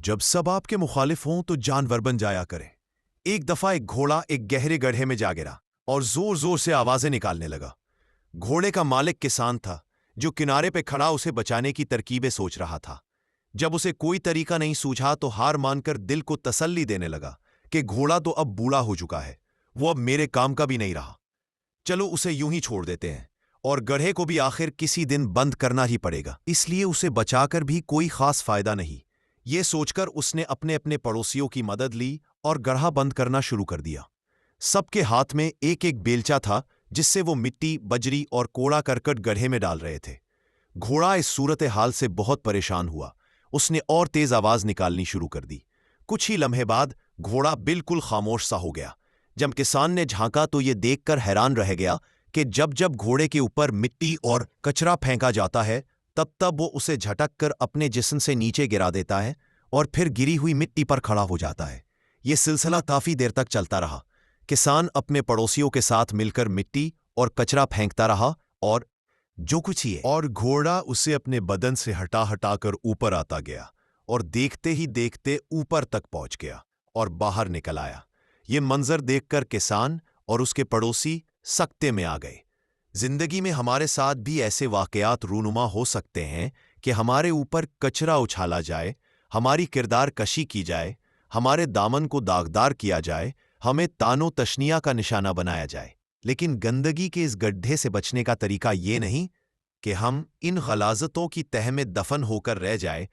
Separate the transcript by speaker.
Speaker 1: جب سب آپ کے مخالف ہوں تو جانور بن جایا کریں۔ ایک دفعہ ایک گھوڑا ایک گہرے گڑھے میں جا گرا اور زور زور سے آوازیں نکالنے لگا۔ گھوڑے کا مالک کسان تھا جو کنارے پہ کھڑا اسے بچانے کی ترکیبیں سوچ رہا تھا۔ جب اسے کوئی طریقہ نہیں سوجھا تو ہار مان کر دل کو تسلی دینے لگا کہ گھوڑا تو اب بوڑھا ہو چکا ہے، وہ اب میرے کام کا بھی نہیں رہا، چلو اسے یوں ہی چھوڑ دیتے ہیں، اور گڑھے کو بھی آخر کسی دن بند کرنا ہی پڑے گا، اس لیے اسے بچا کر بھی کوئی خاص فائدہ نہیں۔ یہ سوچ کر اس نے اپنے اپنے پڑوسیوں کی مدد لی اور گڑھا بند کرنا شروع کر دیا۔ سب کے ہاتھ میں ایک ایک بیلچا تھا جس سے وہ مٹی، بجری اور کوڑا کرکٹ گڑھے میں ڈال رہے تھے۔ گھوڑا اس صورتحال سے بہت پریشان ہوا، اس نے اور تیز آواز نکالنی شروع کر دی۔ کچھ ہی لمحے بعد گھوڑا بالکل خاموش سا ہو گیا۔ جب کسان نے جھانکا تو یہ دیکھ کر حیران رہ گیا کہ جب جب گھوڑے کے اوپر مٹی اور کچرا پھینکا جاتا ہے تب تب وہ اسے جھٹک کر اپنے جسم سے نیچے گرا دیتا ہے اور پھر گری ہوئی مٹی پر کھڑا ہو جاتا ہے۔ یہ سلسلہ کافی دیر تک چلتا رہا۔ کسان اپنے پڑوسیوں کے ساتھ مل کر مٹی اور کچرا پھینکتا رہا اور جو کچھ ہی ہے اور گھوڑا اسے اپنے بدن سے ہٹا ہٹا کر اوپر آتا گیا اور دیکھتے ہی دیکھتے اوپر تک پہنچ گیا اور باہر نکل آیا۔ یہ منظر دیکھ کر کسان اور اس کے پڑوسی سکتے میں آ گئے۔ زندگی میں ہمارے ساتھ بھی ایسے واقعات رونما ہو سکتے ہیں کہ ہمارے اوپر کچرا اچھالا جائے، ہماری کردار کشی کی جائے، ہمارے دامن کو داغدار کیا جائے، ہمیں تان و تشنیع کا نشانہ بنایا جائے، لیکن گندگی کے اس گڈھے سے بچنے کا طریقہ یہ نہیں کہ ہم ان غلاظتوں کی تہ میں دفن ہو کر رہ جائے